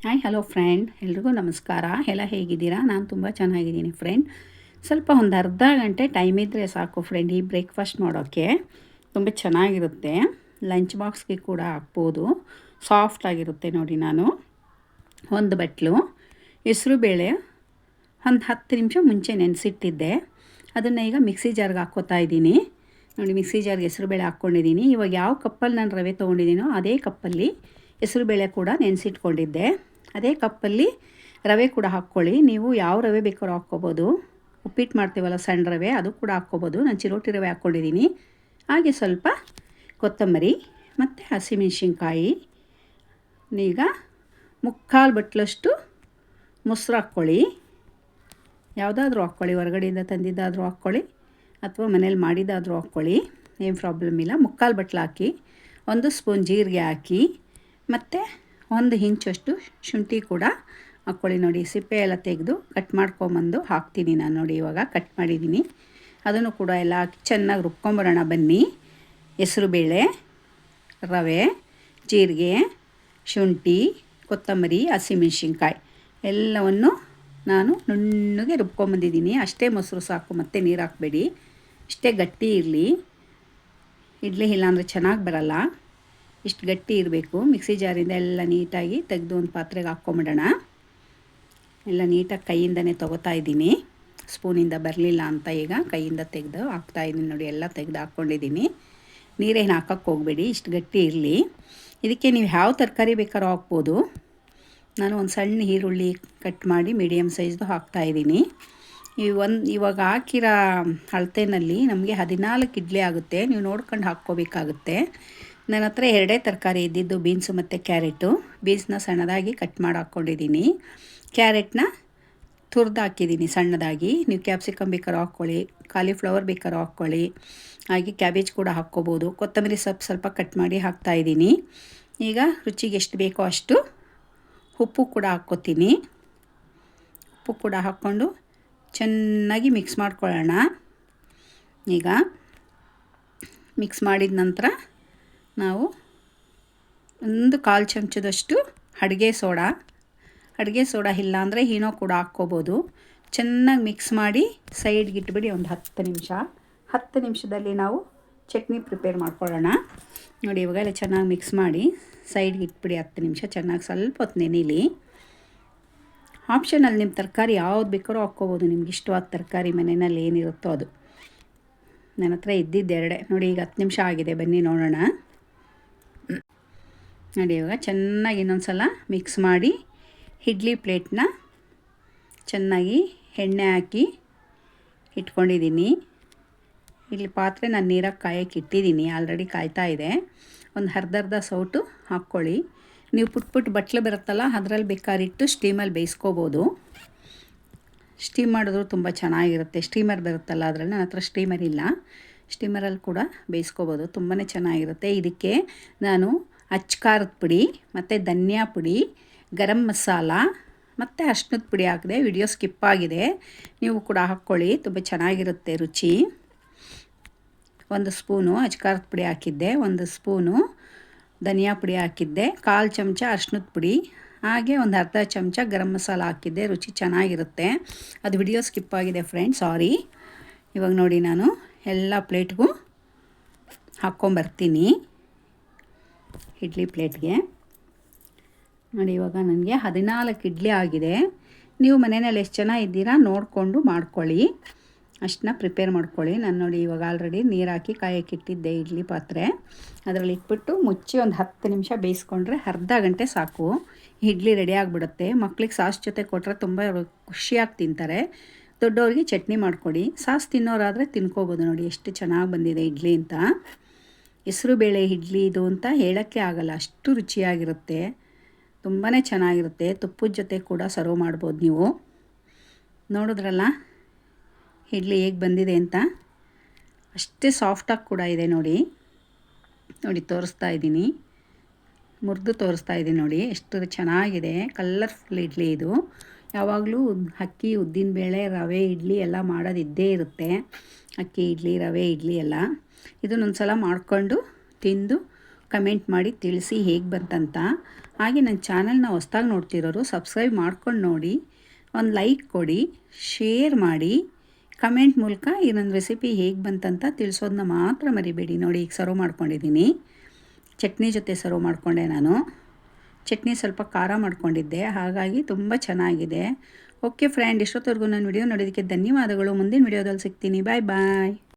Hi hello friend, ಎಲ್ರಿಗೂ ನಮಸ್ಕಾರ. ಎಲ್ಲ ಹೇಗಿದ್ದೀರಾ? ನಾನು ತುಂಬ ಚೆನ್ನಾಗಿದ್ದೀನಿ ಫ್ರೆಂಡ್. ಸ್ವಲ್ಪ ಒಂದು ಅರ್ಧ ಗಂಟೆ ಟೈಮ್ ಇದ್ದರೆ ಸಾಕು ಫ್ರೆಂಡ್ ಈ ಬ್ರೇಕ್ಫಾಸ್ಟ್ ಮಾಡೋಕ್ಕೆ. ತುಂಬ ಚೆನ್ನಾಗಿರುತ್ತೆ. ಲಂಚ್ ಬಾಕ್ಸ್ಗೆ ಕೂಡ ಹಾಕ್ಬೋದು. ಸಾಫ್ಟಾಗಿರುತ್ತೆ ನೋಡಿ. ನಾನು ಒಂದು ಬಟ್ಲು ಹೆಸರುಬೇಳೆ ಒಂದು 10 ನಿಮಿಷ ಮುಂಚೆ ನೆನೆಸಿಟ್ಟಿದ್ದೆ. ಅದನ್ನು ಈಗ ಮಿಕ್ಸಿ ಜಾರ್ಗೆ ಹಾಕ್ಕೋತಾ ಇದ್ದೀನಿ ನೋಡಿ. ಮಿಕ್ಸಿ ಜಾರ್ಗೆ ಹೆಸರುಬೇಳೆ ಹಾಕ್ಕೊಂಡಿದ್ದೀನಿ. ಇವಾಗ ಯಾವ ಕಪ್ಪಲ್ಲಿ ನಾನು ರವೆ ತೊಗೊಂಡಿದ್ದೀನೋ ಅದೇ ಕಪ್ಪಲ್ಲಿ ಹೆಸರುಬೇಳೆ ಕೂಡ ನೆನೆಸಿಟ್ಕೊಂಡಿದ್ದೆ. ಅದೇ ಕಪ್ಪಲ್ಲಿ ರವೆ ಕೂಡ ಹಾಕ್ಕೊಳ್ಳಿ. ನೀವು ಯಾವ ರವೆ ಬೇಕಾದ್ರೂ ಹಾಕ್ಕೋಬೋದು. ಉಪ್ಪಿಟ್ಟು ಮಾಡ್ತೀವಲ್ಲ ಸಣ್ಣ ರವೆ, ಅದು ಕೂಡ ಹಾಕ್ಕೋಬೋದು. ನಾನು ಚಿರೋಟಿ ರವೆ ಹಾಕ್ಕೊಂಡಿದ್ದೀನಿ. ಹಾಗೆ ಸ್ವಲ್ಪ ಕೊತ್ತಂಬರಿ ಮತ್ತು ಹಸಿಮೆಣಸಿನ್ಕಾಯಿ. ಈಗ 3/4 ಬಟ್ಲಷ್ಟು ಮೊಸರು ಹಾಕ್ಕೊಳ್ಳಿ. ಯಾವುದಾದ್ರೂ ಹಾಕ್ಕೊಳ್ಳಿ, ಹೊರಗಡೆಯಿಂದ ತಂದಿದ್ದಾದರೂ ಹಾಕ್ಕೊಳ್ಳಿ ಅಥವಾ ಮನೇಲಿ ಮಾಡಿದ್ದಾದರೂ ಹಾಕ್ಕೊಳ್ಳಿ, ಏನು ಪ್ರಾಬ್ಲಮ್ ಇಲ್ಲ. 3/4 ಬಟ್ಲು ಹಾಕಿ. 1 ಸ್ಪೂನ್ ಜೀರಿಗೆ ಹಾಕಿ ಮತ್ತು 1 ಇಂಚಷ್ಟು ಶುಂಠಿ ಕೂಡ ಹಾಕ್ಕೊಳ್ಳಿ. ನೋಡಿ, ಸಿಪ್ಪೆ ಎಲ್ಲ ತೆಗೆದು ಕಟ್ ಮಾಡ್ಕೊಂಬಂದು ಹಾಕ್ತೀನಿ ನಾನು. ನೋಡಿ, ಇವಾಗ ಕಟ್ ಮಾಡಿದ್ದೀನಿ. ಅದನ್ನು ಕೂಡ ಎಲ್ಲ ಹಾಕಿ ಚೆನ್ನಾಗಿ ರುಬ್ಕೊಂಬರೋಣ ಬನ್ನಿ. ಹೆಸರುಬೇಳೆ, ರವೆ, ಜೀರಿಗೆ, ಶುಂಠಿ, ಕೊತ್ತಂಬರಿ, ಹಸಿಮೆಣಸಿನ್ಕಾಯಿ ಎಲ್ಲವನ್ನು ನಾನು ನುಣ್ಣಗೆ ರುಬ್ಕೊಂಬಂದಿದ್ದೀನಿ. ಅಷ್ಟೇ ಮೊಸರು ಸಾಕು, ಮತ್ತೆ ನೀರು ಹಾಕಬೇಡಿ. ಇಷ್ಟೇ ಗಟ್ಟಿ ಇರಲಿ. ಇಡ್ಲಿ ಇಲ್ಲಾಂದರೆ ಚೆನ್ನಾಗಿ ಬರಲ್ಲ. ಇಷ್ಟು ಗಟ್ಟಿ ಇರಬೇಕು. ಮಿಕ್ಸಿ ಜಾರಿಂದ ಎಲ್ಲ ನೀಟಾಗಿ ತೆಗೆದು ಒಂದು ಪಾತ್ರೆಗೆ ಹಾಕ್ಕೊಂಬಿಡೋಣ. ಎಲ್ಲ ನೀಟಾಗಿ ಕೈಯಿಂದನೇ ತೊಗೋತಾ ಇದ್ದೀನಿ. ಸ್ಪೂನಿಂದ ಬರಲಿಲ್ಲ ಅಂತ ಈಗ ಕೈಯಿಂದ ತೆಗೆದು ಹಾಕ್ತಾಯಿದ್ದೀನಿ ನೋಡಿ. ಎಲ್ಲ ತೆಗೆದು ಹಾಕ್ಕೊಂಡಿದ್ದೀನಿ. ನೀರೇನು ಹಾಕೋಕ್ಕೆ ಹೋಗಬೇಡಿ, ಇಷ್ಟು ಗಟ್ಟಿ ಇರಲಿ. ಇದಕ್ಕೆ ನೀವು ಯಾವ ತರಕಾರಿ ಬೇಕಾದ್ರೂ ಹಾಕ್ಬೋದು. ನಾನು ಒಂದು ಸಣ್ಣ ಈರುಳ್ಳಿ ಕಟ್ ಮಾಡಿ ಮೀಡಿಯಮ್ ಸೈಜ್ದು ಹಾಕ್ತಾಯಿದ್ದೀನಿ. ಇವಾಗ ಹಾಕಿರೋ ಅಳತೆನಲ್ಲಿ ನಮಗೆ 14 ಇಡ್ಲಿ ಆಗುತ್ತೆ. ನೀವು ನೋಡ್ಕೊಂಡು ಹಾಕ್ಕೋಬೇಕಾಗುತ್ತೆ. ನನ್ನ ಹತ್ರ 2 ತರಕಾರಿ ಇದ್ದಿದ್ದು, ಬೀನ್ಸು ಮತ್ತು ಕ್ಯಾರೆಟು. ಬೀನ್ಸ್ನ ಸಣ್ಣದಾಗಿ ಕಟ್ ಮಾಡಿ ಹಾಕ್ಕೊಂಡಿದ್ದೀನಿ. ಕ್ಯಾರೆಟ್ನ ತುರಿದು ಹಾಕಿದ್ದೀನಿ ಸಣ್ಣದಾಗಿ. ನೀವು ಕ್ಯಾಪ್ಸಿಕಮ್ ಬೇಕಾದ್ರೂ ಹಾಕ್ಕೊಳ್ಳಿ, ಕಾಲಿಫ್ಲವರ್ ಬೇಕಾದ್ರೂ ಹಾಕ್ಕೊಳ್ಳಿ. ಹಾಗೆ ಕ್ಯಾಬೇಜ್ ಕೂಡ ಹಾಕ್ಕೋಬೋದು. ಕೊತ್ತಂಬರಿ ಸ್ವಲ್ಪ ಕಟ್ ಮಾಡಿ ಹಾಕ್ತಾಯಿದ್ದೀನಿ. ಈಗ ರುಚಿಗೆ ಎಷ್ಟು ಬೇಕೋ ಅಷ್ಟು ಉಪ್ಪು ಕೂಡ ಹಾಕ್ಕೋತೀನಿ. ಉಪ್ಪು ಕೂಡ ಹಾಕ್ಕೊಂಡು ಚೆನ್ನಾಗಿ ಮಿಕ್ಸ್ ಮಾಡ್ಕೊಳ್ಳೋಣ. ಈಗ ಮಿಕ್ಸ್ ಮಾಡಿದ ನಂತರ ನಾವು 1/4 ಚಮಚದಷ್ಟು ಅಡುಗೆ ಸೋಡಾ ಇಲ್ಲ ಅಂದರೆ ಈನೋ ಕೂಡ ಹಾಕ್ಕೋಬೋದು. ಚೆನ್ನಾಗಿ ಮಿಕ್ಸ್ ಮಾಡಿ ಸೈಡ್ಗೆ ಇಟ್ಬಿಡಿ ಒಂದು 10 ನಿಮಿಷ. 10 ನಿಮಿಷದಲ್ಲಿ ನಾವು ಚಟ್ನಿ ಪ್ರಿಪೇರ್ ಮಾಡ್ಕೊಳ್ಳೋಣ. ನೋಡಿ, ಇವಾಗೆಲ್ಲ ಚೆನ್ನಾಗಿ ಮಿಕ್ಸ್ ಮಾಡಿ ಸೈಡ್ಗೆ ಇಟ್ಬಿಡಿ 10 ನಿಮಿಷ. ಚೆನ್ನಾಗಿ ಸ್ವಲ್ಪ ಹೊತ್ತು ನೆನೀಲಿ. ಆಪ್ಷನಲ್ಲಿ ನಿಮ್ಮ ತರಕಾರಿ ಯಾವ್ದು ಬೇಕಾದ್ರೂ ಹಾಕ್ಕೋಬೋದು. ನಿಮ್ಗೆ ಇಷ್ಟವಾದ ತರಕಾರಿ ಮನೆಯಲ್ಲಿ ಏನಿರುತ್ತೋ ಅದು. ನನ್ನ ಹತ್ರ ಇದ್ದಿದ್ದು 2 ನೋಡಿ. ಈಗ 10 ನಿಮಿಷ ಆಗಿದೆ, ಬನ್ನಿ ನೋಡೋಣ. ನೋಡಿ, ಇವಾಗ ಚೆನ್ನಾಗಿ ಇನ್ನೊಂದು ಸಲ ಮಿಕ್ಸ್ ಮಾಡಿ ಇಡ್ಲಿ ಪ್ಲೇಟ್ನ ಚೆನ್ನಾಗಿ ಎಣ್ಣೆ ಹಾಕಿ ಇಟ್ಕೊಂಡಿದ್ದೀನಿ. ಇಲ್ಲಿ ಪಾತ್ರೆ ನಾನು ನೀರಾಗಿ ಕಾಯಕ್ಕೆ ಇಟ್ಟಿದ್ದೀನಿ. ಆಲ್ರೆಡಿ ಕಾಯ್ತಾ ಇದೆ. ಒಂದು ಅರ್ಧ ಸೌಟು ಹಾಕ್ಕೊಳ್ಳಿ. ನೀವು ಪುಟ್ ಬಟ್ಲು ಬರುತ್ತಲ್ಲ, ಅದರಲ್ಲಿ ಬೇಕಾರಿಟ್ಟು ಸ್ಟೀಮಲ್ಲಿ ಬೇಯಿಸ್ಕೋಬೋದು. ಸ್ಟೀಮ್ ಮಾಡಿದ್ರು ತುಂಬ ಚೆನ್ನಾಗಿರುತ್ತೆ. ಸ್ಟೀಮರ್ ಬರುತ್ತಲ್ಲ ಅದರಲ್ಲಿ. ನನ್ನ ಹತ್ರ ಸ್ಟೀಮರ್ ಇಲ್ಲ. ಸ್ಟೀಮರಲ್ಲಿ ಕೂಡ ಬೇಯಿಸ್ಕೋಬೋದು, ತುಂಬಾ ಚೆನ್ನಾಗಿರುತ್ತೆ. ಇದಕ್ಕೆ ನಾನು ಅಚ್ಚ ಖಾರದ ಪುಡಿ ಮತ್ತು ಧನಿಯಾ ಪುಡಿ, ಗರಂ ಮಸಾಲ ಮತ್ತು ಅರ್ಶಿನದ ಪುಡಿ ಹಾಕಿದೆ. ವಿಡಿಯೋ ಸ್ಕಿಪ್ ಆಗಿದೆ, ನೀವು ಕೂಡ ಹಾಕ್ಕೊಳ್ಳಿ, ತುಂಬ ಚೆನ್ನಾಗಿರುತ್ತೆ ರುಚಿ. 1 ಸ್ಪೂನು ಅಚ್ಚ ಖಾರದ ಪುಡಿ ಹಾಕಿದ್ದೆ, 1 ಸ್ಪೂನು ಧನಿಯಾ ಪುಡಿ ಹಾಕಿದ್ದೆ, 1/4 ಚಮಚ ಅರ್ಶಿನದ ಪುಡಿ, ಹಾಗೆ ಒಂದು ಅರ್ಧ ಚಮಚ ಗರಂ ಮಸಾಲ ಹಾಕಿದ್ದೆ. ರುಚಿ ಚೆನ್ನಾಗಿರುತ್ತೆ. ಅದು ವಿಡಿಯೋ ಸ್ಕಿಪ್ ಆಗಿದೆ ಫ್ರೆಂಡ್, ಸಾರಿ. ಇವಾಗ ನೋಡಿ, ನಾನು ಎಲ್ಲ ಪ್ಲೇಟ್ಗೂ ಹಾಕ್ಕೊಂಬರ್ತೀನಿ ಇಡ್ಲಿ ಪ್ಲೇಟ್ಗೆ. ನೋಡಿ, ಇವಾಗ ನನಗೆ 14 ಇಡ್ಲಿ ಆಗಿದೆ. ನೀವು ಮನೆಯಲ್ಲಿ ಎಷ್ಟು ಜನ ಇದ್ದೀರಾ ನೋಡಿಕೊಂಡು ಮಾಡ್ಕೊಳ್ಳಿ, ಅಷ್ಟನ್ನ ಪ್ರಿಪೇರ್ ಮಾಡ್ಕೊಳ್ಳಿ. ನಾನು ನೋಡಿ, ಇವಾಗ ಆಲ್ರೆಡಿ ನೀರು ಹಾಕಿ ಕಾಯಕ್ಕೆ ಇಟ್ಟಿದ್ದೆ ಇಡ್ಲಿ ಪಾತ್ರೆ. ಅದರಲ್ಲಿ ಇಟ್ಬಿಟ್ಟು ಮುಚ್ಚಿ ಒಂದು 10 ನಿಮಿಷ ಬೇಯಿಸ್ಕೊಂಡ್ರೆ ಅರ್ಧ ಗಂಟೆ ಸಾಕು. ಇಡ್ಲಿ ರೆಡಿ ಆಗಿಬಿಡುತ್ತೆ. ಮಕ್ಳಿಗೆ ಸಾಸ್ ಜೊತೆ ಕೊಟ್ಟರೆ ತುಂಬ ಖುಷಿಯಾಗಿ ತಿಂತಾರೆ. ದೊಡ್ಡವ್ರಿಗೆ ಚಟ್ನಿ ಮಾಡಿಕೊಡಿ. ಸಾಸ್ ತಿನ್ನೋರಾದರೆ ತಿನ್ಕೋಬೋದು. ನೋಡಿ ಎಷ್ಟು ಚೆನ್ನಾಗಿ ಬಂದಿದೆ ಇಡ್ಲಿ ಅಂತ. ಹೆಸರುಬೇಳೆ ಇಡ್ಲಿ ಇದು ಅಂತ ಹೇಳೋಕ್ಕೆ ಆಗಲ್ಲ, ಅಷ್ಟು ರುಚಿಯಾಗಿರುತ್ತೆ. ತುಂಬಾ ಚೆನ್ನಾಗಿರುತ್ತೆ. ತುಪ್ಪದ ಜೊತೆ ಕೂಡ ಸರ್ವ್ ಮಾಡ್ಬೋದು ನೀವು. ನೋಡಿದ್ರಲ್ಲ ಇಡ್ಲಿ ಹೇಗೆ ಬಂದಿದೆ ಅಂತ. ಅಷ್ಟೇ ಸಾಫ್ಟಾಗಿ ಕೂಡ ಇದೆ ನೋಡಿ. ತೋರಿಸ್ತಾ ಇದ್ದೀನಿ, ಮುರಿದು ತೋರಿಸ್ತಾ ಇದ್ದೀನಿ ನೋಡಿ, ಎಷ್ಟು ಚೆನ್ನಾಗಿದೆ. ಕಲರ್ಫುಲ್ ಇಡ್ಲಿ ಇದು. ಯಾವಾಗಲೂ ಅಕ್ಕಿ, ಉದ್ದಿನಬೇಳೆ, ರವೆ ಇಡ್ಲಿ ಎಲ್ಲ ಮಾಡೋದಿದ್ದೇ ಇರುತ್ತೆ. ಅಕ್ಕಿ ಇಡ್ಲಿ, ರವೆ ಇಡ್ಲಿ ಎಲ್ಲ. ಇದನ್ನೊಂದು ಸಲ ಮಾಡಿಕೊಂಡು ತಿಂದು ಕಮೆಂಟ್ ಮಾಡಿ ತಿಳಿಸಿ ಹೇಗೆ ಬಂತಂತ. ಹಾಗೆ ನನ್ನ ಚಾನಲ್ನ ಹೊಸ್ದಾಗಿ ನೋಡ್ತಿರೋರು ಸಬ್ಸ್ಕ್ರೈಬ್ ಮಾಡ್ಕೊಂಡು ನೋಡಿ, ಒಂದು ಲೈಕ್ ಕೊಡಿ, ಶೇರ್ ಮಾಡಿ, ಕಮೆಂಟ್ ಮೂಲಕ ಈ ನನ್ನ ರೆಸಿಪಿ ಹೇಗೆ ಬಂತಂತ ತಿಳಿಸೋದನ್ನ ಮಾತ್ರ ಮರಿಬೇಡಿ. ನೋಡಿ ಈಗ ಸರ್ವ್ ಮಾಡ್ಕೊಂಡಿದ್ದೀನಿ, ಚಟ್ನಿ ಜೊತೆ ಸರ್ವ್ ಮಾಡಿಕೊಂಡೆ. ನಾನು ಚಟ್ನಿ ಸ್ವಲ್ಪ ಖಾರ ಮಾಡ್ಕೊಂಡಿದ್ದೆ, ಹಾಗಾಗಿ ತುಂಬ ಚೆನ್ನಾಗಿದೆ. ಓಕೆ ಫ್ರೆಂಡ್, ಇಷ್ಟೊತ್ತವರೆಗೂ ನನ್ನ ವಿಡಿಯೋ ನೋಡೋದಕ್ಕೆ ಧನ್ಯವಾದಗಳು. ಮುಂದಿನ ವಿಡಿಯೋದಲ್ಲಿ ಸಿಗ್ತೀನಿ. ಬಾಯ್ ಬಾಯ್.